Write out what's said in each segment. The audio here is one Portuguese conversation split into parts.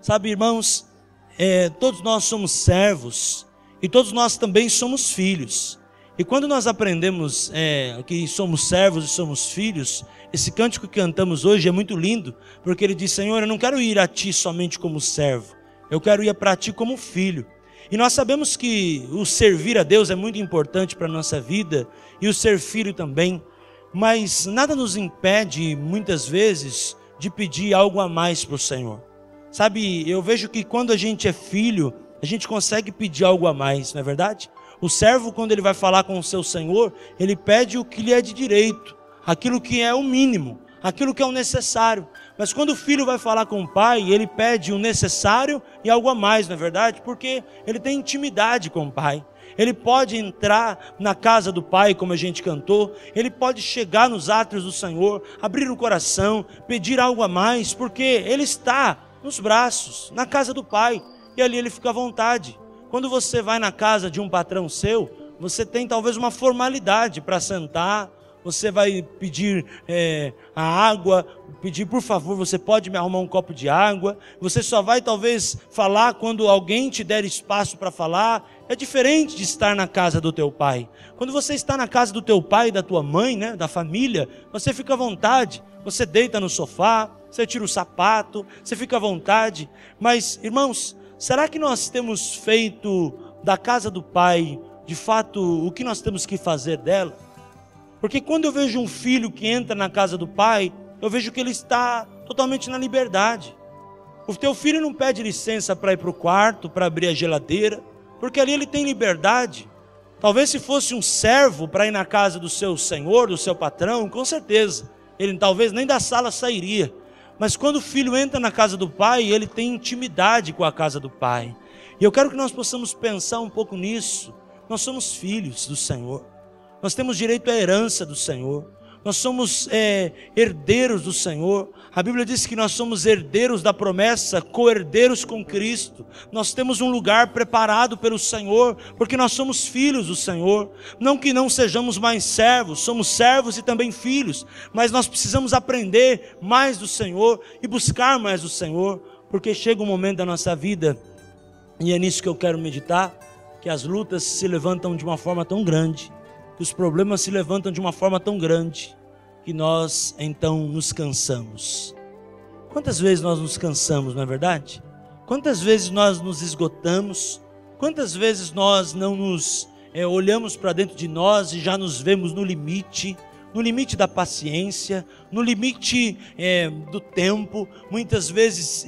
Sabe, irmãos, todos nós somos servos e todos nós também somos filhos. E quando nós aprendemos que somos servos e somos filhos, esse cântico que cantamos hoje é muito lindo, porque ele diz: Senhor, eu não quero ir a Ti somente como servo, eu quero ir para Ti como filho. E nós sabemos que o servir a Deus é muito importante para a nossa vida, e o ser filho também, mas nada nos impede, muitas vezes, de pedir algo a mais para o Senhor. Sabe, eu vejo que quando a gente é filho, a gente consegue pedir algo a mais, não é verdade? O servo, quando ele vai falar com o seu senhor, ele pede o que lhe é de direito, aquilo que é o mínimo, aquilo que é o necessário. Mas quando o filho vai falar com o pai, ele pede o necessário e algo a mais, não é verdade? Porque ele tem intimidade com o pai. Ele pode entrar na casa do pai, como a gente cantou, ele pode chegar nos átrios do Senhor, abrir o coração, pedir algo a mais, porque ele está nos braços, na casa do pai, e ali ele fica à vontade. Quando você vai na casa de um patrão seu, você tem talvez uma formalidade para sentar, você vai pedir a água, pedir: por favor, você pode me arrumar um copo de água. Você só vai talvez falar quando alguém te der espaço para falar. É diferente de estar na casa do teu pai. Quando você está na casa do teu pai e da tua mãe, né, da família, você fica à vontade, você deita no sofá, você tira o sapato, você fica à vontade. Mas, irmãos, será que nós temos feito da casa do pai, de fato, o que nós temos que fazer dela? Porque quando eu vejo um filho que entra na casa do pai, eu vejo que ele está totalmente na liberdade. O teu filho não pede licença para ir para o quarto, para abrir a geladeira, porque ali ele tem liberdade. Talvez se fosse um servo para ir na casa do seu senhor, do seu patrão, com certeza, ele talvez nem da sala sairia. Mas quando o filho entra na casa do pai, ele tem intimidade com a casa do pai. E eu quero que nós possamos pensar um pouco nisso. Nós somos filhos do Senhor. Nós temos direito à herança do Senhor. Nós somos herdeiros do Senhor. A Bíblia diz que nós somos herdeiros da promessa, co-herdeiros com Cristo. Nós temos um lugar preparado pelo Senhor, porque nós somos filhos do Senhor. Não que não sejamos mais servos, somos servos e também filhos, mas nós precisamos aprender mais do Senhor e buscar mais do Senhor, porque chega um momento da nossa vida, e é nisso que eu quero meditar, que as lutas se levantam de uma forma tão grande, que os problemas se levantam de uma forma tão grande, que nós então nos cansamos. Quantas vezes nós nos cansamos, não é verdade? Quantas vezes nós nos esgotamos? Quantas vezes nós não nos olhamos para dentro de nós e já nos vemos no limite da paciência, no limite do tempo, muitas vezes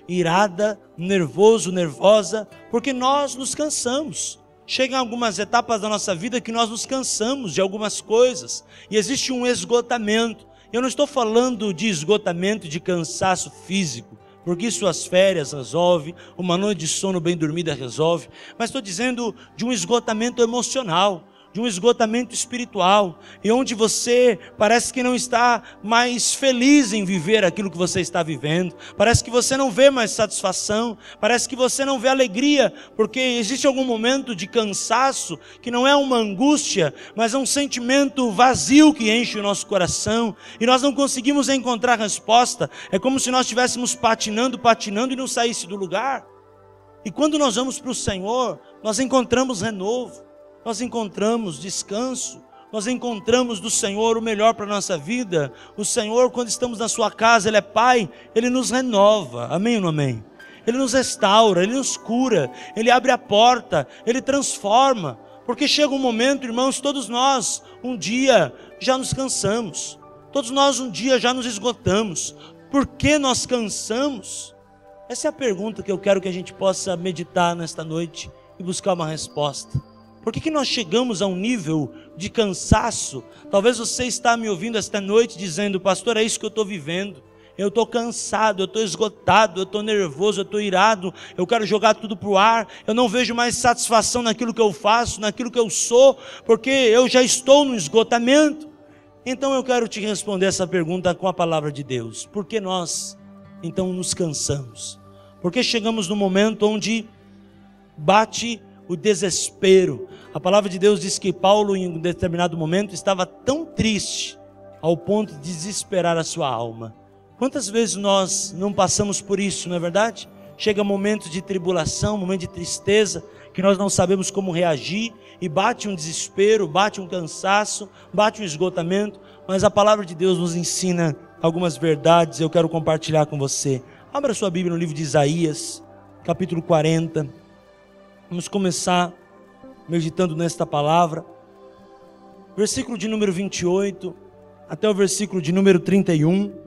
irada, nervoso, nervosa, porque nós nos cansamos. Chegam algumas etapas da nossa vida que nós nos cansamos de algumas coisas, e existe um esgotamento. Eu não estou falando de esgotamento, de cansaço físico, porque isso as férias resolve, uma noite de sono bem dormida resolve, mas estou dizendo de um esgotamento emocional, de um esgotamento espiritual, e onde você parece que não está mais feliz em viver aquilo que você está vivendo, parece que você não vê mais satisfação, parece que você não vê alegria, porque existe algum momento de cansaço, que não é uma angústia, mas é um sentimento vazio que enche o nosso coração, e nós não conseguimos encontrar resposta. É como se nós estivéssemos patinando e não saísse do lugar. E quando nós vamos para o Senhor, nós encontramos renovo, nós encontramos descanso, nós encontramos do Senhor o melhor para a nossa vida. O Senhor, quando estamos na sua casa, Ele é Pai, Ele nos renova, amém ou não amém? Ele nos restaura, Ele nos cura, Ele abre a porta, Ele transforma, porque chega um momento, irmãos, todos nós um dia já nos cansamos, todos nós um dia já nos esgotamos. Por que nós cansamos? Essa é a pergunta que eu quero que a gente possa meditar nesta noite e buscar uma resposta. Por que nós chegamos a um nível de cansaço? Talvez você está me ouvindo esta noite dizendo: pastor, é isso que eu estou vivendo. Eu estou cansado, eu estou esgotado, eu estou nervoso, eu estou irado, eu quero jogar tudo para o ar, eu não vejo mais satisfação naquilo que eu faço, naquilo que eu sou, porque eu já estou no esgotamento. Então eu quero te responder essa pergunta com a palavra de Deus. Por que nós então nos cansamos? Porque chegamos no momento onde bate o desespero. A palavra de Deus diz que Paulo, em um determinado momento, estava tão triste ao ponto de desesperar a sua alma. Quantas vezes nós não passamos por isso, não é verdade? Chega momentos de tribulação, momentos de tristeza, que nós não sabemos como reagir, e bate um desespero, bate um cansaço, bate um esgotamento, mas a palavra de Deus nos ensina algumas verdades, eu quero compartilhar com você. Abra sua Bíblia no livro de Isaías, capítulo 40, vamos começar meditando nesta palavra, versículo de número 28, até o versículo de número 31,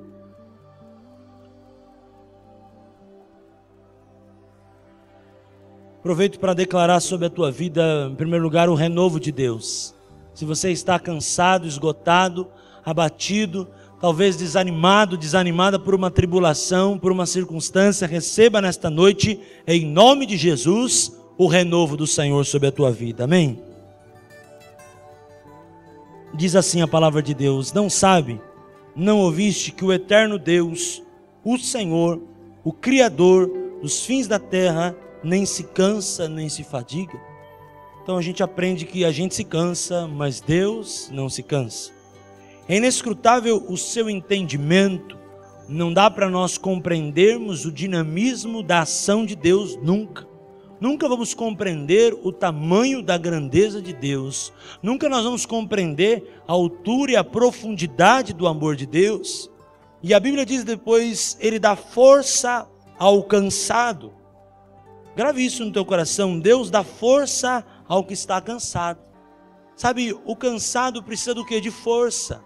aproveito para declarar sobre a tua vida, em primeiro lugar, o renovo de Deus. Se você está cansado, esgotado, abatido, talvez desanimado, desanimada por uma tribulação, por uma circunstância, receba nesta noite, em nome de Jesus, o renovo do Senhor sobre a tua vida. Amém? Diz assim a palavra de Deus: não sabe, não ouviste que o eterno Deus, o Senhor, o Criador dos fins da terra, nem se cansa, nem se fadiga? Então a gente aprende que a gente se cansa, mas Deus não se cansa. É inescrutável o seu entendimento, não dá para nós compreendermos o dinamismo da ação de Deus nunca. Nunca vamos compreender o tamanho da grandeza de Deus. Nunca nós vamos compreender a altura e a profundidade do amor de Deus. E a Bíblia diz depois, Ele dá força ao cansado. Grave isso no teu coração, Deus dá força ao que está cansado. Sabe, o cansado precisa do quê? De força.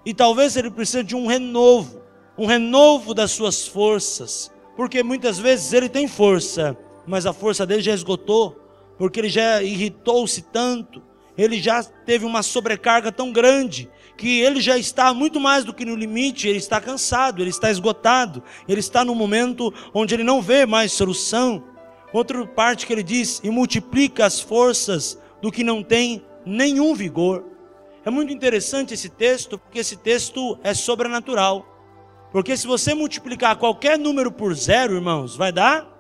E talvez ele precise de um renovo das suas forças. Porque muitas vezes ele tem força, mas a força dele já esgotou, porque ele já irritou-se tanto, ele já teve uma sobrecarga tão grande, que ele já está muito mais do que no limite, ele está cansado, ele está esgotado, ele está num momento onde ele não vê mais solução. Outra parte que ele diz, e multiplica as forças do que não tem nenhum vigor. É muito interessante esse texto, porque esse texto é sobrenatural. Porque se você multiplicar qualquer número por zero, irmãos, vai dar?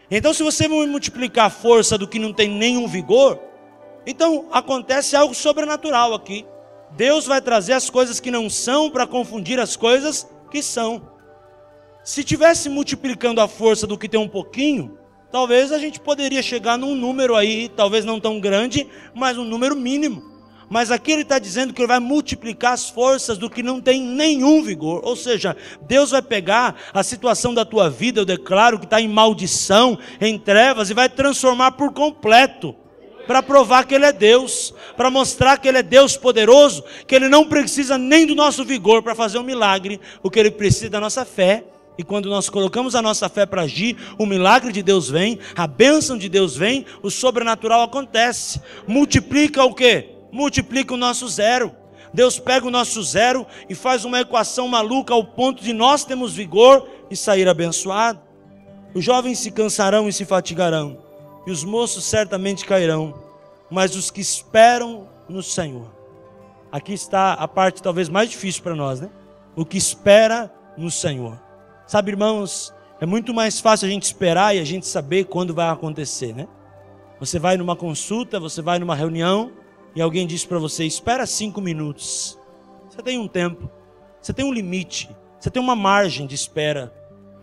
Então se você multiplicar a força do que não tem nenhum vigor, então acontece algo sobrenatural aqui. Deus vai trazer as coisas que não são para confundir as coisas que são. Se tivesse multiplicando a força do que tem um pouquinho, talvez a gente poderia chegar num número aí, talvez não tão grande, mas um número mínimo. Mas aqui ele está dizendo que ele vai multiplicar as forças do que não tem nenhum vigor. Ou seja, Deus vai pegar a situação da tua vida, eu declaro que está em maldição, em trevas, e vai transformar por completo. Para provar que Ele é Deus, para mostrar que Ele é Deus poderoso, que Ele não precisa nem do nosso vigor para fazer um milagre, o que Ele precisa é da nossa fé. E quando nós colocamos a nossa fé para agir, o milagre de Deus vem, a bênção de Deus vem, o sobrenatural acontece. Multiplica o quê? Multiplica o nosso zero. Deus pega o nosso zero e faz uma equação maluca ao ponto de nós termos vigor e sair abençoado. Os jovens se cansarão e se fatigarão, e os moços certamente cairão, mas os que esperam no Senhor. Aqui está a parte talvez mais difícil para nós, né? O que espera no Senhor. Sabe, irmãos, é muito mais fácil a gente esperar e a gente saber quando vai acontecer, né? Você vai numa consulta, você vai numa reunião e alguém diz para você, espera 5 minutos. Você tem um tempo, você tem um limite, você tem uma margem de espera.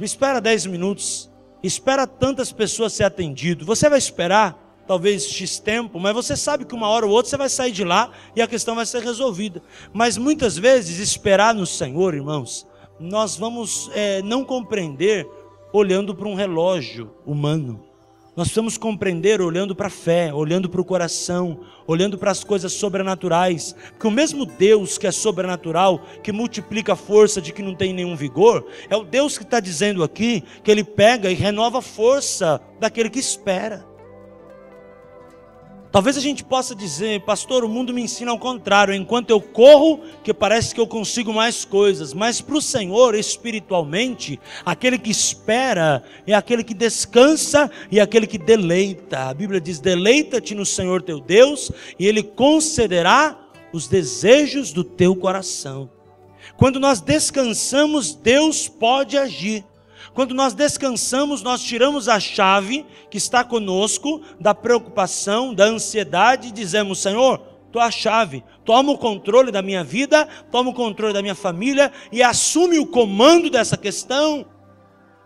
Espera 10 minutos, espera tantas pessoas ser atendido. Você vai esperar talvez X tempo, mas você sabe que uma hora ou outra você vai sair de lá e a questão vai ser resolvida. Mas muitas vezes esperar no Senhor, irmãos, nós vamos não compreender olhando para um relógio humano. Nós precisamos compreender olhando para a fé, olhando para o coração, olhando para as coisas sobrenaturais. Porque o mesmo Deus que é sobrenatural, que multiplica a força de que não tem nenhum vigor, é o Deus que está dizendo aqui que Ele pega e renova a força daquele que espera. Talvez a gente possa dizer, pastor, o mundo me ensina ao contrário, enquanto eu corro, que parece que eu consigo mais coisas, mas para o Senhor, espiritualmente, aquele que espera é aquele que descansa e aquele que deleita. A Bíblia diz, deleita-te no Senhor teu Deus, e Ele concederá os desejos do teu coração. Quando nós descansamos, Deus pode agir. Quando nós descansamos, nós tiramos a chave que está conosco da preocupação, da ansiedade e dizemos, Senhor, Tu a chave, toma o controle da minha vida, toma o controle da minha família e assume o comando dessa questão.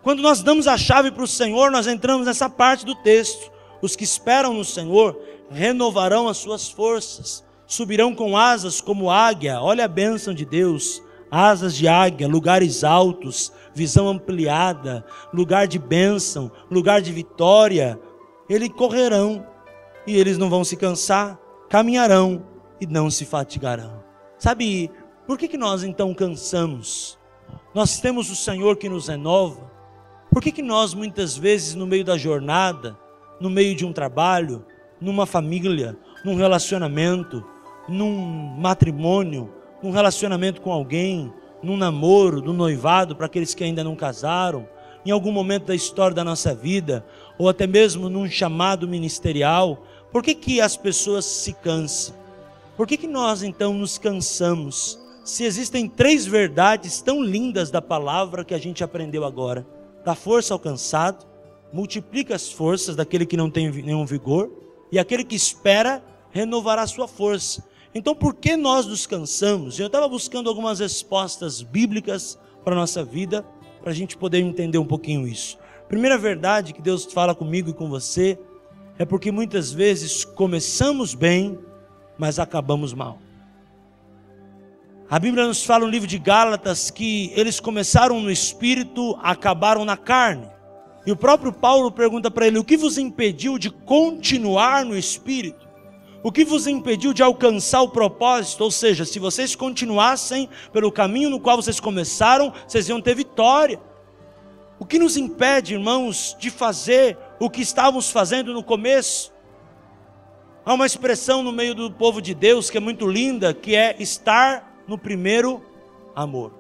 Quando nós damos a chave para o Senhor, nós entramos nessa parte do texto. Os que esperam no Senhor renovarão as suas forças, subirão com asas como águia. Olha a bênção de Deus, asas de águia, lugares altos, visão ampliada, lugar de bênção, lugar de vitória. Eles correrão e eles não vão se cansar, caminharão e não se fatigarão. Sabe, por que nós então cansamos? Nós temos o Senhor que nos renova. Por que nós muitas vezes no meio da jornada, no meio de um trabalho, numa família, num relacionamento, num matrimônio, num relacionamento com alguém, num namoro, num noivado para aqueles que ainda não casaram, em algum momento da história da nossa vida, ou até mesmo num chamado ministerial, por que as pessoas se cansam? Por que nós então nos cansamos? Se existem 3 verdades tão lindas da palavra que a gente aprendeu agora: dá força ao cansado, multiplica as forças daquele que não tem nenhum vigor, e aquele que espera renovará a sua força. Então por que nós nos cansamos? Eu estava buscando algumas respostas bíblicas para a nossa vida, para a gente poder entender um pouquinho isso. Primeira verdade que Deus fala comigo e com você, é porque muitas vezes começamos bem, mas acabamos mal. A Bíblia nos fala no livro de Gálatas que eles começaram no espírito, acabaram na carne. E o próprio Paulo pergunta para ele: o que vos impediu de continuar no espírito? O que vos impediu de alcançar o propósito? Ou seja, se vocês continuassem pelo caminho no qual vocês começaram, vocês iam ter vitória. O que nos impede, irmãos, de fazer o que estávamos fazendo no começo? Há uma expressão no meio do povo de Deus que é muito linda, que é estar no primeiro amor.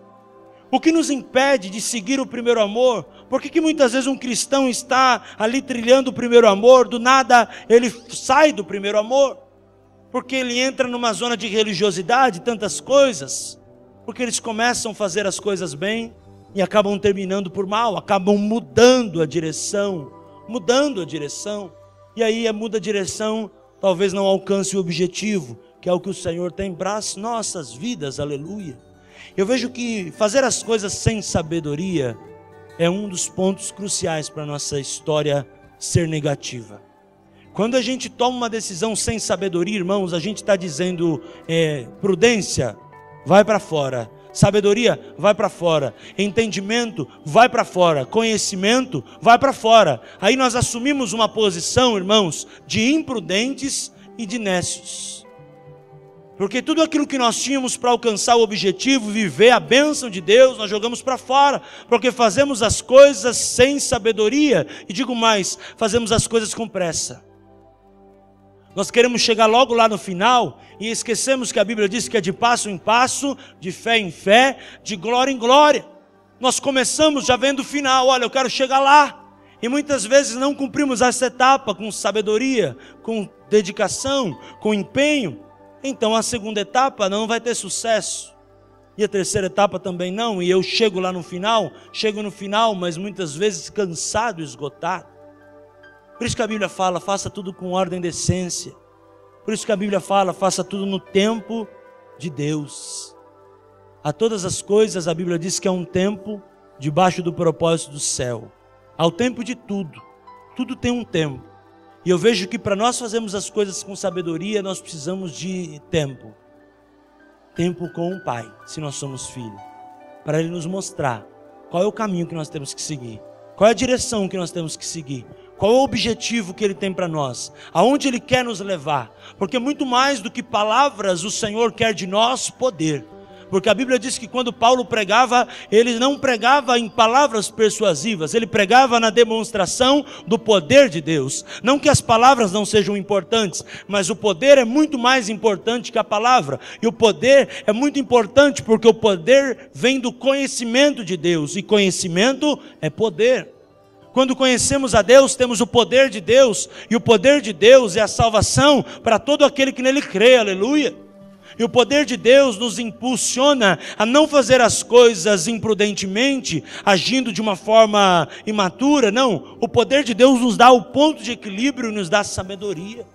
O que nos impede de seguir o primeiro amor? Por que muitas vezes um cristão está ali trilhando o primeiro amor, do nada ele sai do primeiro amor? Porque ele entra numa zona de religiosidade, tantas coisas, porque eles começam a fazer as coisas bem e acabam terminando por mal, acabam mudando a direção, e aí muda a direção, talvez não alcance o objetivo, que é o que o Senhor tem para as nossas vidas, aleluia. Eu vejo que fazer as coisas sem sabedoria é um dos pontos cruciais para a nossa história ser negativa. Quando a gente toma uma decisão sem sabedoria, irmãos, a gente está dizendo, prudência, vai para fora. Sabedoria, vai para fora. Entendimento, vai para fora. Conhecimento, vai para fora. Aí nós assumimos uma posição, irmãos, de imprudentes e de nécios. Porque tudo aquilo que nós tínhamos para alcançar o objetivo, viver a bênção de Deus, nós jogamos para fora, porque fazemos as coisas sem sabedoria, e digo mais, fazemos as coisas com pressa. Nós queremos chegar logo lá no final, e esquecemos que a Bíblia diz que é de passo em passo, de fé em fé, de glória em glória. Nós começamos já vendo o final, olha, eu quero chegar lá, e muitas vezes não cumprimos essa etapa com sabedoria, com dedicação, com empenho. Então a segunda etapa não vai ter sucesso, e a terceira etapa também não, e eu chego no final, mas muitas vezes cansado, esgotado. Por isso que a Bíblia fala, faça tudo com ordem e decência. Por isso que a Bíblia fala, faça tudo no tempo de Deus. A todas as coisas a Bíblia diz que é um tempo debaixo do propósito do céu. Ao tempo de tudo, tudo tem um tempo. E eu vejo que para nós fazermos as coisas com sabedoria, nós precisamos de tempo. Tempo com o Pai, se nós somos filhos. Para Ele nos mostrar qual é o caminho que nós temos que seguir. Qual é a direção que nós temos que seguir. Qual é o objetivo que Ele tem para nós. Aonde Ele quer nos levar. Porque muito mais do que palavras, o Senhor quer de nós poder. Porque a Bíblia diz que quando Paulo pregava, ele não pregava em palavras persuasivas, ele pregava na demonstração do poder de Deus. Não que as palavras não sejam importantes, mas o poder é muito mais importante que a palavra. E o poder é muito importante porque o poder vem do conhecimento de Deus, e conhecimento é poder. Quando conhecemos a Deus, temos o poder de Deus, e o poder de Deus é a salvação para todo aquele que nele crê, aleluia. E o poder de Deus nos impulsiona a não fazer as coisas imprudentemente, agindo de uma forma imatura, não. O poder de Deus nos dá o ponto de equilíbrio e nos dá sabedoria.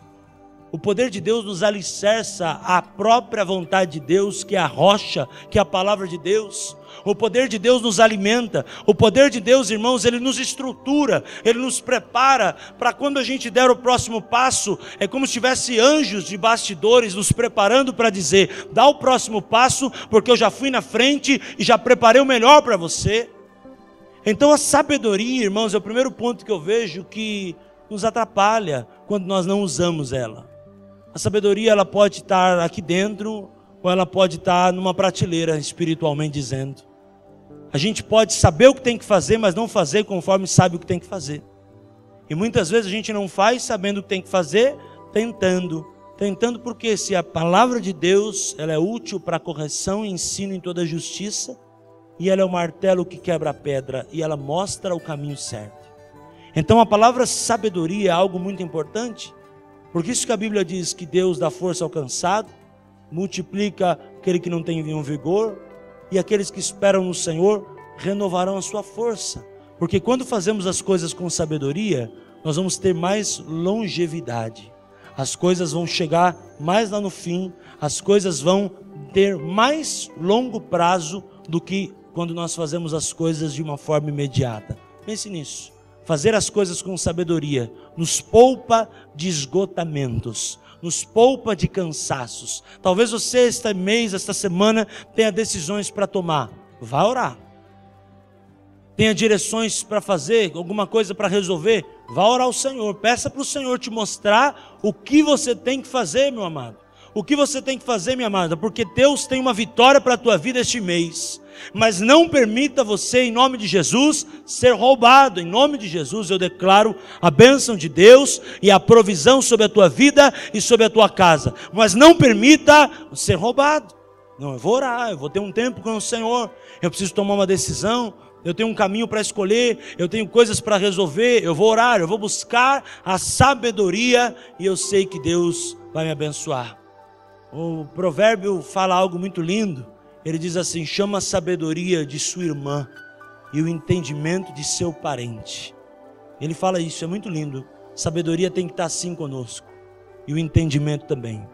O poder de Deus nos alicerça à própria vontade de Deus, que é a rocha, que é a palavra de Deus. O poder de Deus nos alimenta. O poder de Deus, irmãos, ele nos estrutura, ele nos prepara para quando a gente der o próximo passo. É como se tivesse anjos de bastidores nos preparando para dizer: dá o próximo passo, porque eu já fui na frente e já preparei o melhor para você. Então a sabedoria, irmãos, é o primeiro ponto que eu vejo que nos atrapalha quando nós não usamos ela. A sabedoria, ela pode estar aqui dentro, ou ela pode estar numa prateleira, espiritualmente dizendo. A gente pode saber o que tem que fazer, mas não fazer conforme sabe o que tem que fazer. E muitas vezes a gente não faz sabendo o que tem que fazer, tentando porque se a palavra de Deus, ela é útil para correção e ensino em toda justiça, e ela é o martelo que quebra a pedra, e ela mostra o caminho certo. Então a palavra sabedoria é algo muito importante. Porque isso que a Bíblia diz, que Deus dá força ao cansado, multiplica aquele que não tem nenhum vigor, e aqueles que esperam no Senhor renovarão a sua força. Porque quando fazemos as coisas com sabedoria, nós vamos ter mais longevidade. As coisas vão chegar mais lá no fim, as coisas vão ter mais longo prazo do que quando nós fazemos as coisas de uma forma imediata. Pense nisso. Fazer as coisas com sabedoria nos poupa de esgotamentos, nos poupa de cansaços. Talvez você este mês, esta semana, tenha decisões para tomar. Vá orar. Tenha direções para fazer, alguma coisa para resolver. Vá orar ao Senhor. Peça para o Senhor te mostrar o que você tem que fazer, meu amado. O que você tem que fazer, minha amada, porque Deus tem uma vitória para a tua vida este mês. Mas não permita você, em nome de Jesus, ser roubado. Em nome de Jesus eu declaro a bênção de Deus e a provisão sobre a tua vida e sobre a tua casa. Mas não permita ser roubado. Não, eu vou orar, eu vou ter um tempo com o Senhor. Eu preciso tomar uma decisão, eu tenho um caminho para escolher, eu tenho coisas para resolver. Eu vou orar, eu vou buscar a sabedoria e eu sei que Deus vai me abençoar. O provérbio fala algo muito lindo. Ele diz assim: chama a sabedoria de sua irmã e o entendimento de seu parente. Ele fala isso, é muito lindo. Sabedoria tem que estar assim conosco, e o entendimento também.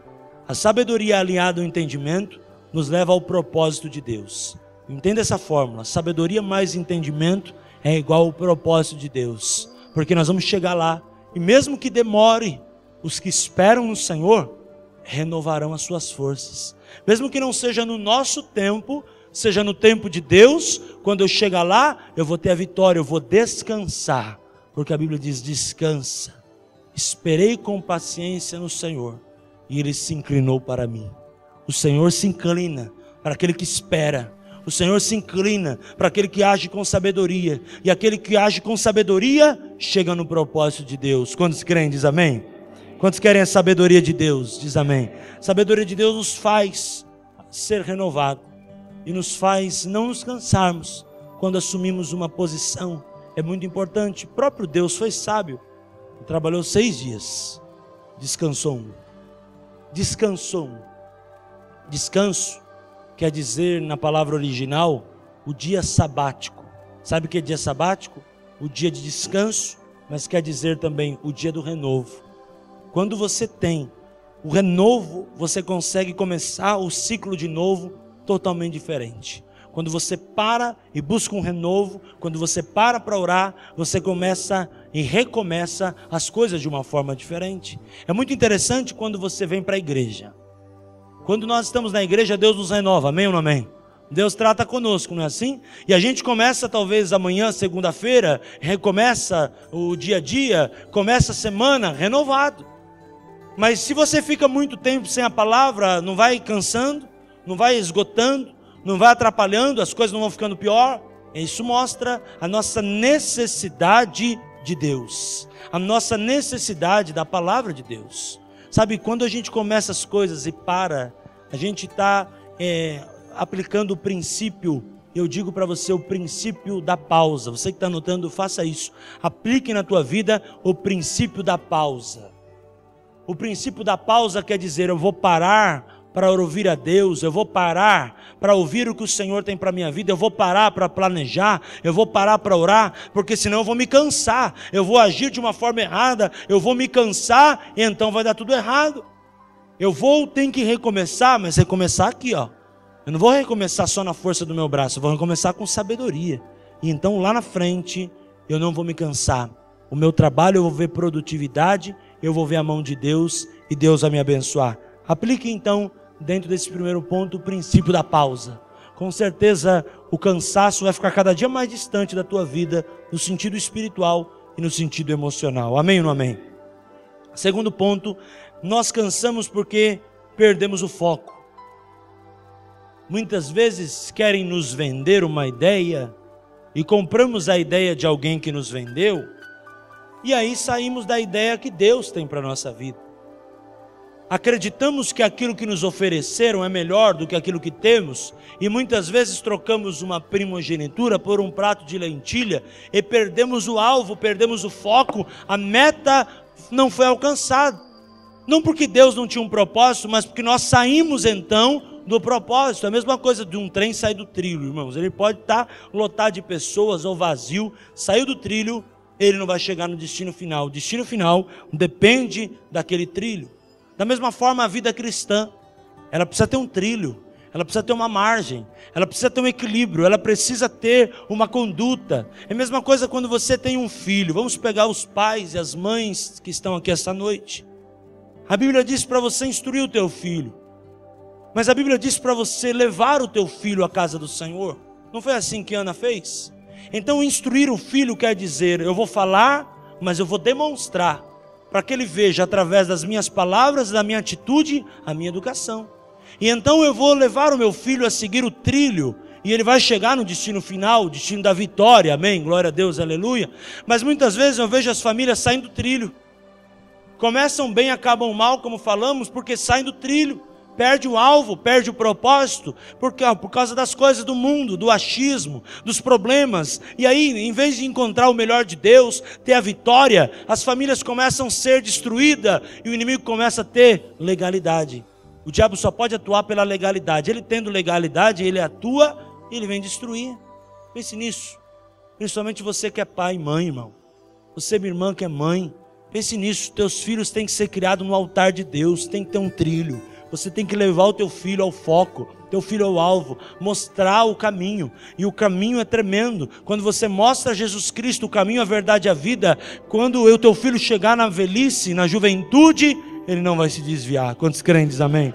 A sabedoria alinhada ao entendimento nos leva ao propósito de Deus. Entenda essa fórmula: sabedoria mais entendimento é igual ao propósito de Deus. Porque nós vamos chegar lá, e mesmo que demore, os que esperam no Senhor renovarão as suas forças. Mesmo que não seja no nosso tempo, seja no tempo de Deus, quando eu chegar lá, eu vou ter a vitória, eu vou descansar. Porque a Bíblia diz: descansa. Esperei com paciência no Senhor, e Ele se inclinou para mim. O Senhor se inclina para aquele que espera. O Senhor se inclina para aquele que age com sabedoria. E aquele que age com sabedoria chega no propósito de Deus. Quantos creem, diz amém? Quantos querem a sabedoria de Deus? Diz amém. A sabedoria de Deus nos faz ser renovado e nos faz não nos cansarmos quando assumimos uma posição. É muito importante. O próprio Deus foi sábio. Ele trabalhou 6 dias. Descansou um. Descansou um. Descanso quer dizer, na palavra original, o dia sabático. Sabe o que é dia sabático? O dia de descanso, mas quer dizer também o dia do renovo. Quando você tem o renovo, você consegue começar o ciclo de novo totalmente diferente. Quando você para e busca um renovo, quando você para orar, você começa e recomeça as coisas de uma forma diferente. É muito interessante quando você vem para a igreja. Quando nós estamos na igreja, Deus nos renova, amém ou não amém? Deus trata conosco, não é assim? E a gente começa talvez amanhã, segunda-feira, recomeça o dia a dia, começa a semana renovado. Mas se você fica muito tempo sem a palavra, não vai cansando, não vai esgotando, não vai atrapalhando, as coisas não vão ficando pior. Isso mostra a nossa necessidade de Deus, a nossa necessidade da palavra de Deus. Sabe, quando a gente começa as coisas e para, a gente está aplicando o princípio, eu digo para você, o princípio da pausa. Você que está anotando, faça isso. Aplique na tua vida o princípio da pausa. O princípio da pausa quer dizer, eu vou parar para ouvir a Deus, eu vou parar para ouvir o que o Senhor tem para a minha vida, eu vou parar para planejar, eu vou parar para orar, porque senão eu vou me cansar, eu vou agir de uma forma errada, eu vou me cansar e então vai dar tudo errado. Tenho que recomeçar, mas recomeçar aqui, ó. Eu não vou recomeçar só na força do meu braço, eu vou recomeçar com sabedoria. E então lá na frente eu não vou me cansar. O meu trabalho eu vou ver produtividade, eu vou ver a mão de Deus e Deus vai me abençoar. Aplique então, dentro desse primeiro ponto, o princípio da pausa. Com certeza o cansaço vai ficar cada dia mais distante da tua vida, no sentido espiritual e no sentido emocional. Amém ou não amém? Segundo ponto, nós cansamos porque perdemos o foco. Muitas vezes querem nos vender uma ideia e compramos a ideia de alguém que nos vendeu e aí saímos da ideia que Deus tem para a nossa vida. Acreditamos que aquilo que nos ofereceram é melhor do que aquilo que temos e muitas vezes trocamos uma primogenitura por um prato de lentilha e perdemos o alvo, perdemos o foco, a meta não foi alcançada. Não porque Deus não tinha um propósito, mas porque nós saímos então do propósito. A mesma coisa de um trem sair do trilho, irmãos. Ele pode estar lotado de pessoas ou vazio, saiu do trilho, ele não vai chegar no destino final. O destino final depende daquele trilho. Da mesma forma, a vida cristã, ela precisa ter um trilho, ela precisa ter uma margem, ela precisa ter um equilíbrio, ela precisa ter uma conduta. É a mesma coisa quando você tem um filho. Vamos pegar os pais e as mães que estão aqui esta noite. A Bíblia diz para você instruir o teu filho, mas a Bíblia diz para você levar o teu filho à casa do Senhor. Não foi assim que Ana fez? Então instruir o filho quer dizer, eu vou falar, mas eu vou demonstrar, para que ele veja através das minhas palavras, da minha atitude, a minha educação. E então eu vou levar o meu filho a seguir o trilho, e ele vai chegar no destino final, o destino da vitória, amém? Glória a Deus, aleluia. Mas muitas vezes eu vejo as famílias saindo do trilho. Começam bem, acabam mal, como falamos, porque saem do trilho. Perde o alvo, perde o propósito, por causa das coisas do mundo, do achismo, dos problemas. E aí, em vez de encontrar o melhor de Deus, ter a vitória, as famílias começam a ser destruídas e o inimigo começa a ter legalidade. O diabo só pode atuar pela legalidade. Ele tendo legalidade, ele atua e ele vem destruir. Pense nisso. Principalmente você que é pai e mãe, irmão. Você, minha irmã, que é mãe. Pense nisso. Teus filhos têm que ser criados no altar de Deus. Tem que ter um trilho. Você tem que levar o teu filho ao foco, teu filho ao alvo, mostrar o caminho. E o caminho é tremendo. Quando você mostra Jesus Cristo, o caminho, a verdade e a vida, quando o teu filho chegar na velhice, na juventude, ele não vai se desviar. Quantos crentes, amém?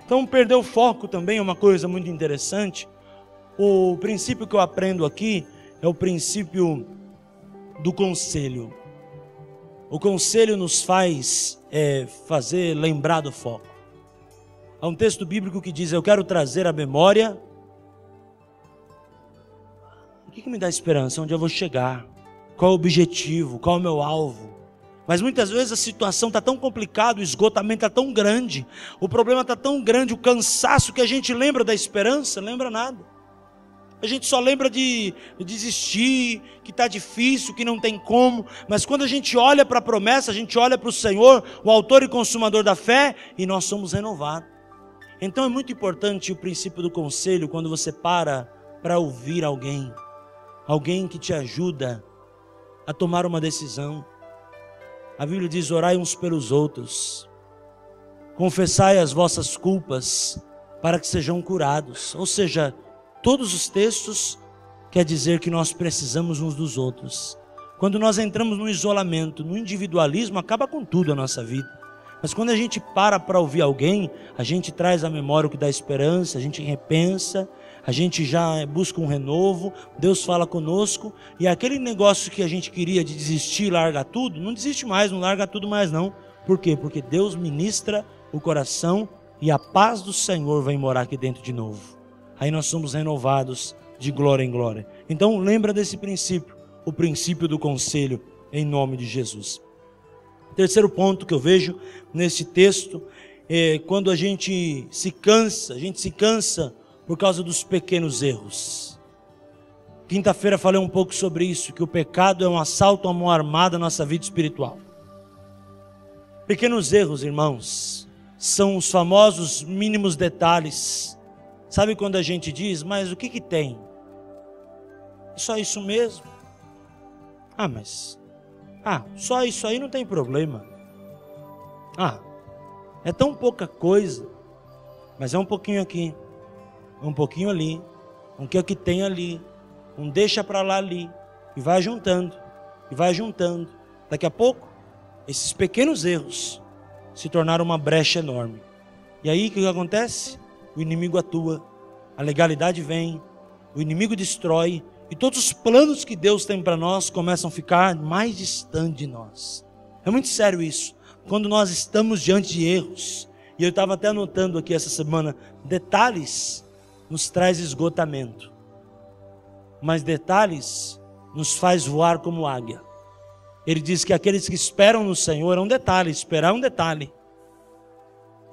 Então perder o foco também é uma coisa muito interessante. O princípio que eu aprendo aqui é o princípio do conselho. O conselho nos faz fazer lembrar do foco. Há um texto bíblico que diz, eu quero trazer à memória o que me dá esperança, onde eu vou chegar, qual é o objetivo, qual é o meu alvo. Mas muitas vezes a situação está tão complicada, o esgotamento está tão grande, o problema está tão grande, o cansaço, que a gente lembra da esperança, lembra nada. A gente só lembra de desistir, que está difícil, que não tem como. Mas quando a gente olha para a promessa, a gente olha para o Senhor, o autor e consumador da fé, e nós somos renovados. Então é muito importante o princípio do conselho, quando você para ouvir alguém. Alguém que te ajuda a tomar uma decisão. A Bíblia diz, orai uns pelos outros. Confessai as vossas culpas, para que sejam curados. Ou seja, todos os textos quer dizer que nós precisamos uns dos outros. Quando nós entramos no isolamento, no individualismo, acaba com tudo a nossa vida. Mas quando a gente para ouvir alguém, a gente traz à memória o que dá esperança, a gente repensa, a gente já busca um renovo, Deus fala conosco, e aquele negócio que a gente queria de desistir, largar tudo, não desiste mais, não larga tudo mais não. Por quê? Porque Deus ministra o coração e a paz do Senhor vem morar aqui dentro de novo. Aí nós somos renovados de glória em glória. Então lembra desse princípio, o princípio do conselho, em nome de Jesus. Terceiro ponto que eu vejo nesse texto é quando a gente se cansa por causa dos pequenos erros. Quinta-feira falei um pouco sobre isso, que o pecado é um assalto à mão armada na nossa vida espiritual. Pequenos erros, irmãos, são os famosos mínimos detalhes. Sabe quando a gente diz, mas o que que tem? É só isso mesmo? Só isso aí não tem problema. É tão pouca coisa, mas é um pouquinho aqui, um pouquinho ali, um que é o que tem ali, um deixa para lá ali, e vai juntando, e vai juntando. Daqui a pouco, esses pequenos erros se tornaram uma brecha enorme. E aí o que acontece? O inimigo atua, a legalidade vem, o inimigo destrói, e todos os planos que Deus tem para nós começam a ficar mais distantes de nós. É muito sério isso. Quando nós estamos diante de erros, e eu estava até anotando aqui essa semana, detalhes nos traz esgotamento, mas detalhes nos faz voar como águia. Ele diz que aqueles que esperam no Senhor, é um detalhe, esperar é um detalhe,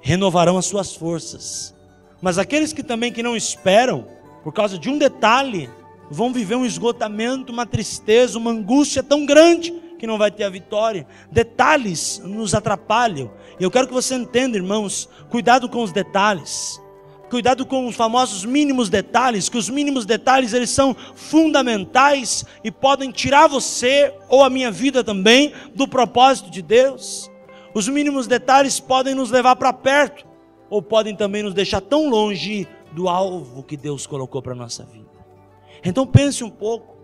renovarão as suas forças. Mas aqueles que também que não esperam, por causa de um detalhe, vão viver um esgotamento, uma tristeza, uma angústia tão grande que não vai ter a vitória. Detalhes nos atrapalham. E eu quero que você entenda, irmãos, cuidado com os detalhes. Cuidado com os famosos mínimos detalhes, que os mínimos detalhes eles são fundamentais e podem tirar você ou a minha vida também do propósito de Deus. Os mínimos detalhes podem nos levar para perto ou podem também nos deixar tão longe do alvo que Deus colocou para a nossa vida. Então pense um pouco,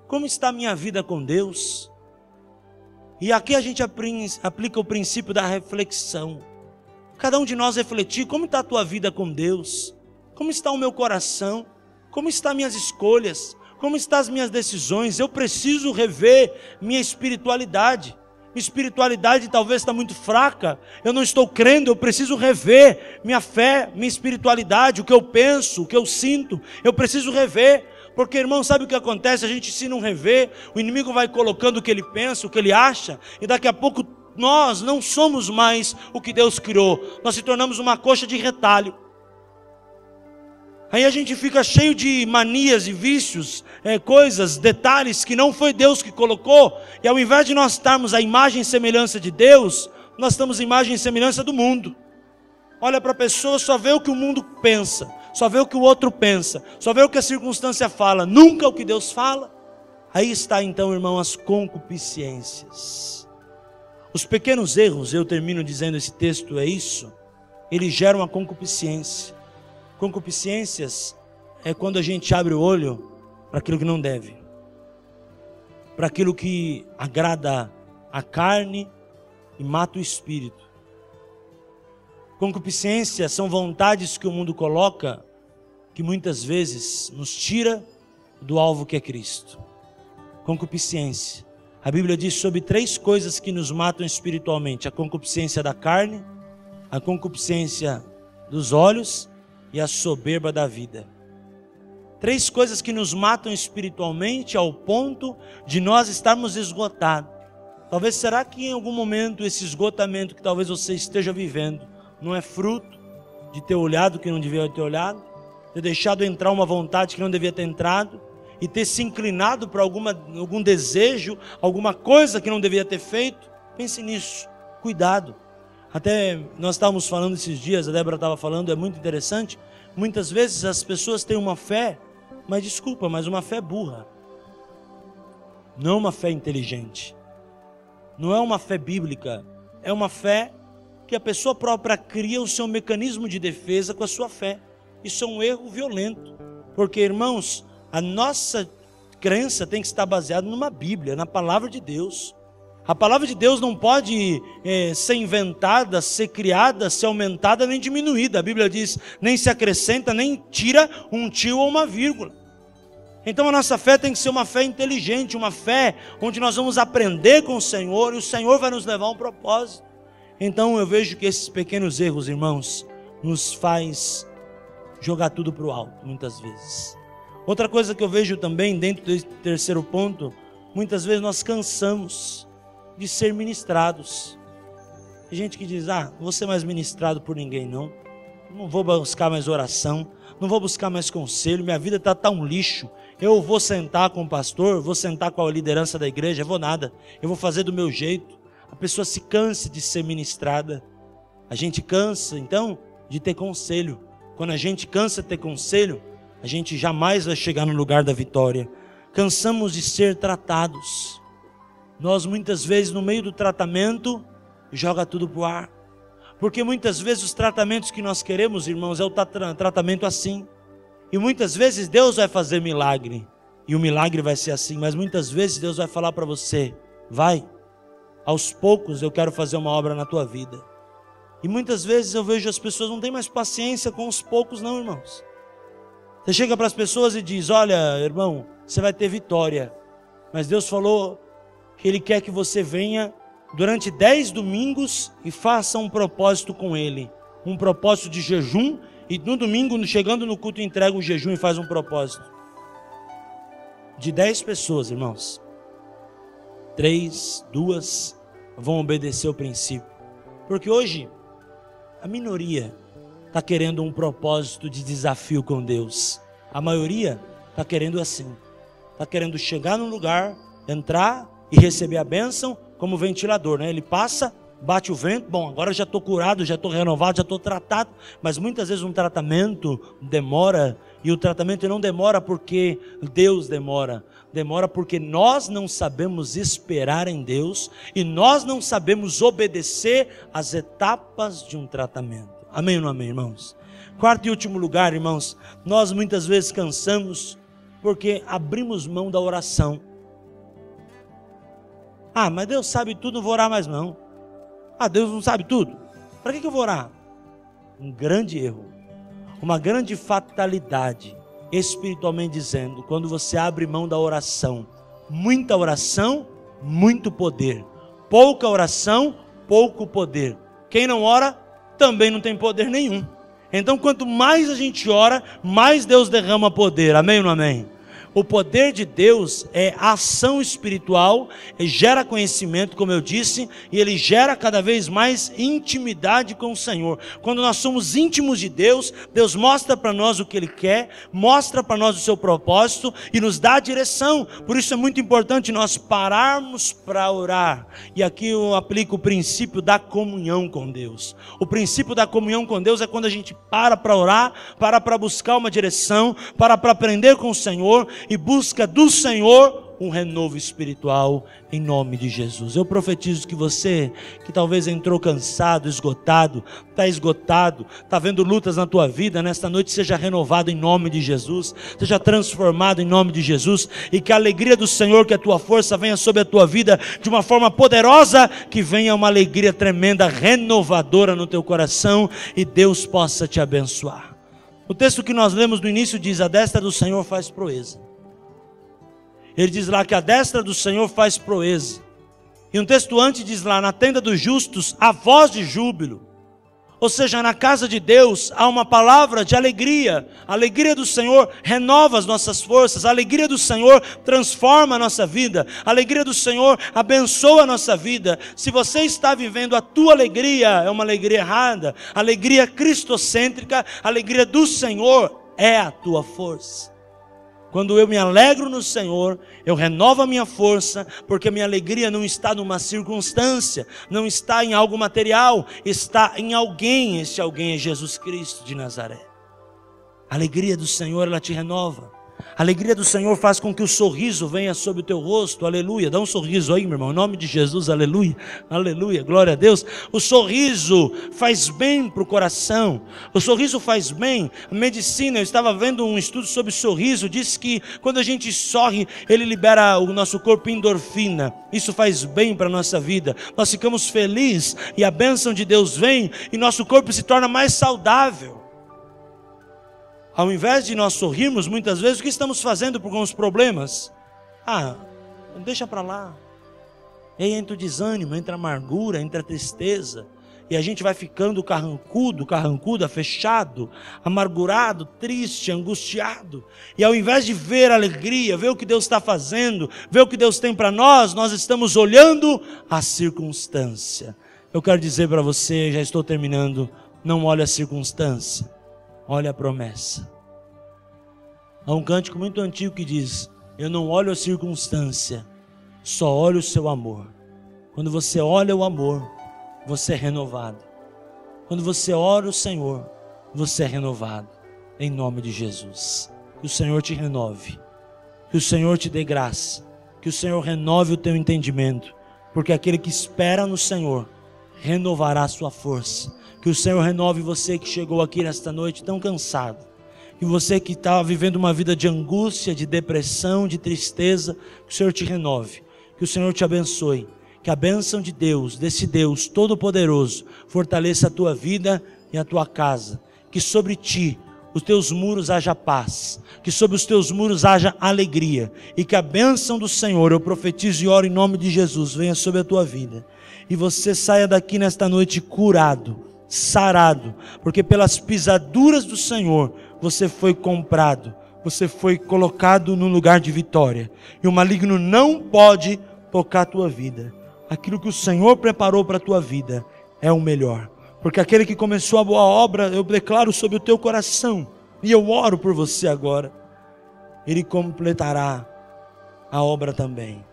como está a minha vida com Deus? E aqui a gente aplica o princípio da reflexão. Cada um de nós refletir, como está a tua vida com Deus? Como está o meu coração? Como estão minhas escolhas? Como estão as minhas decisões? Eu preciso rever minha espiritualidade. Minha espiritualidade talvez está muito fraca, eu não estou crendo, eu preciso rever minha fé, minha espiritualidade, o que eu penso, o que eu sinto, eu preciso rever. Porque, irmão, sabe o que acontece? A gente se não rever, o inimigo vai colocando o que ele pensa, o que ele acha, e daqui a pouco nós não somos mais o que Deus criou, nós se tornamos uma coxa de retalho. Aí a gente fica cheio de manias e vícios, coisas, detalhes que não foi Deus que colocou, e ao invés de nós estarmos à imagem e semelhança de Deus, nós estamos à imagem e semelhança do mundo. Olha para a pessoa, só vê o que o mundo pensa, só vê o que o outro pensa, só vê o que a circunstância fala, nunca o que Deus fala. Aí está então, irmão, as concupiscências. Os pequenos erros, eu termino dizendo esse texto, é isso, eles geram a concupiscência. Concupiscências é quando a gente abre o olho para aquilo que não deve, para aquilo que agrada a carne e mata o espírito. Concupiscências são vontades que o mundo coloca, que muitas vezes nos tira do alvo que é Cristo. Concupiscência. A Bíblia diz sobre 3 coisas que nos matam espiritualmente: a concupiscência da carne, a concupiscência dos olhos e a soberba da vida. 3 coisas que nos matam espiritualmente ao ponto de nós estarmos esgotados. Talvez, será que em algum momento esse esgotamento que talvez você esteja vivendo não é fruto de ter olhado o que não devia ter olhado, ter deixado entrar uma vontade que não devia ter entrado, e ter se inclinado para algum desejo, alguma coisa que não devia ter feito? Pense nisso, cuidado. Até nós estávamos falando esses dias, a Débora estava falando, é muito interessante. Muitas vezes as pessoas têm uma fé, mas uma fé burra. Não é uma fé inteligente. Não é uma fé bíblica. É uma fé que a pessoa própria cria o seu mecanismo de defesa com a sua fé. Isso é um erro violento. Porque, irmãos, a nossa crença tem que estar baseada numa Bíblia, na palavra de Deus. A palavra de Deus não pode ser inventada, ser criada, ser aumentada nem diminuída. A Bíblia diz, nem se acrescenta, nem tira um tio ou uma vírgula. Então a nossa fé tem que ser uma fé inteligente, uma fé onde nós vamos aprender com o Senhor e o Senhor vai nos levar a um propósito. Então eu vejo que esses pequenos erros, irmãos, nos faz jogar tudo para o alto, muitas vezes. Outra coisa que eu vejo também, dentro desse terceiro ponto, muitas vezes nós cansamos de ser ministrados. Tem gente que diz, não vou ser mais ministrado por ninguém não vou buscar mais oração, não vou buscar mais conselho, minha vida está um lixo, eu vou sentar com o pastor, vou sentar com a liderança da igreja, vou nada, eu vou fazer do meu jeito. A pessoa se cansa de ser ministrada. A gente cansa, então, de ter conselho. Quando a gente cansa de ter conselho, a gente jamais vai chegar no lugar da vitória. Cansamos de ser tratados. Nós muitas vezes no meio do tratamento, joga tudo pro ar. Porque muitas vezes os tratamentos que nós queremos, irmãos, é o tratamento assim. E muitas vezes Deus vai fazer milagre. E o milagre vai ser assim. Mas muitas vezes Deus vai falar para você, vai, aos poucos eu quero fazer uma obra na tua vida. E muitas vezes eu vejo as pessoas não têm mais paciência com os poucos não, irmãos. Você chega para as pessoas e diz, olha, irmão, você vai ter vitória. Mas Deus falou que Ele quer que você venha durante 10 domingos e faça um propósito com Ele. Um propósito de jejum. E no domingo, chegando no culto, entrega o jejum e faz um propósito. De 10 pessoas, irmãos, 3, 2 vão obedecer o princípio. Porque hoje, a minoria está querendo um propósito de desafio com Deus. A maioria está querendo assim. Está querendo chegar num lugar, entrar e receber a bênção como ventilador, né? Ele passa, bate o vento, bom, agora já estou curado, já estou renovado, já estou tratado. Mas muitas vezes um tratamento demora, e o tratamento não demora porque Deus demora. Demora porque nós não sabemos esperar em Deus e nós não sabemos obedecer às etapas de um tratamento. Amém ou não amém, irmãos? Quarto e último lugar, irmãos, nós muitas vezes cansamos porque abrimos mão da oração. Ah, mas Deus sabe tudo, não vou orar mais não. Ah, Deus não sabe tudo, para que eu vou orar? Um grande erro, uma grande fatalidade, espiritualmente dizendo, quando você abre mão da oração. Muita oração, muito poder. Pouca oração, pouco poder. Quem não ora, também não tem poder nenhum. Então quanto mais a gente ora, mais Deus derrama poder. Amém ou não amém? O poder de Deus é ação espiritual, gera conhecimento, como eu disse, e ele gera cada vez mais intimidade com o Senhor. Quando nós somos íntimos de Deus, Deus mostra para nós o que Ele quer, mostra para nós o seu propósito e nos dá a direção. Por isso é muito importante nós pararmos para orar. E aqui eu aplico o princípio da comunhão com Deus. O princípio da comunhão com Deus é quando a gente para orar, para buscar uma direção, para aprender com o Senhor, e busca do Senhor um renovo espiritual em nome de Jesus. Eu profetizo que você, que talvez entrou cansado, esgotado, está vendo lutas na tua vida, nesta noite seja renovado em nome de Jesus, seja transformado em nome de Jesus, e que a alegria do Senhor, que a tua força venha sobre a tua vida de uma forma poderosa, que venha uma alegria tremenda, renovadora no teu coração, e Deus possa te abençoar. O texto que nós lemos no início diz, a destra do Senhor faz proeza. Ele diz lá que a destra do Senhor faz proeza. E um texto antes diz lá, na tenda dos justos, a voz de júbilo. Ou seja, na casa de Deus há uma palavra de alegria. A alegria do Senhor renova as nossas forças. A alegria do Senhor transforma a nossa vida. A alegria do Senhor abençoa a nossa vida. Se você está vivendo a tua alegria, é uma alegria errada. A alegria cristocêntrica, a alegria do Senhor é a tua força. Quando eu me alegro no Senhor, eu renovo a minha força, porque a minha alegria não está numa circunstância, não está em algo material, está em alguém. Este alguém é Jesus Cristo de Nazaré. A alegria do Senhor, ela te renova. A alegria do Senhor faz com que o sorriso venha sobre o teu rosto, aleluia. Dá um sorriso aí, meu irmão, em nome de Jesus, aleluia, aleluia, glória a Deus. O sorriso faz bem para o coração, o sorriso faz bem. A medicina, eu estava vendo um estudo sobre sorriso, diz que quando a gente sorri, ele libera o nosso corpo endorfina. Isso faz bem para a nossa vida, nós ficamos felizes e a bênção de Deus vem e nosso corpo se torna mais saudável. Ao invés de nós sorrirmos, muitas vezes, o que estamos fazendo com os problemas? Ah, deixa para lá. E aí entra o desânimo, entra a amargura, entra a tristeza. E a gente vai ficando carrancuda, fechado, amargurado, triste, angustiado. E ao invés de ver a alegria, ver o que Deus está fazendo, ver o que Deus tem para nós estamos olhando a circunstância. Eu quero dizer para você, já estou terminando, não olhe a circunstância. Olha a promessa. Há um cântico muito antigo que diz, eu não olho a circunstância, só olho o seu amor. Quando você olha o amor, você é renovado. Quando você ora o Senhor, você é renovado. Em nome de Jesus. Que o Senhor te renove. Que o Senhor te dê graça. Que o Senhor renove o teu entendimento. Porque aquele que espera no Senhor renovará a sua força. Que o Senhor renove você que chegou aqui nesta noite tão cansado. Que você que está vivendo uma vida de angústia, de depressão, de tristeza, que o Senhor te renove. Que o Senhor te abençoe. Que a bênção de Deus, desse Deus Todo-Poderoso, fortaleça a tua vida e a tua casa. Que sobre ti, os teus muros haja paz. Que sobre os teus muros haja alegria. E que a bênção do Senhor, eu profetizo e oro em nome de Jesus, venha sobre a tua vida. E você saia daqui nesta noite curado, sarado. Porque pelas pisaduras do Senhor, você foi comprado. Você foi colocado num lugar de vitória. E o maligno não pode tocar a tua vida. Aquilo que o Senhor preparou para a tua vida é o melhor. Porque aquele que começou a boa obra, eu declaro sobre o teu coração, e eu oro por você agora, ele completará a obra também.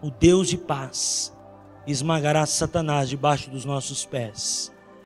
O Deus de paz esmagará Satanás debaixo dos nossos pés.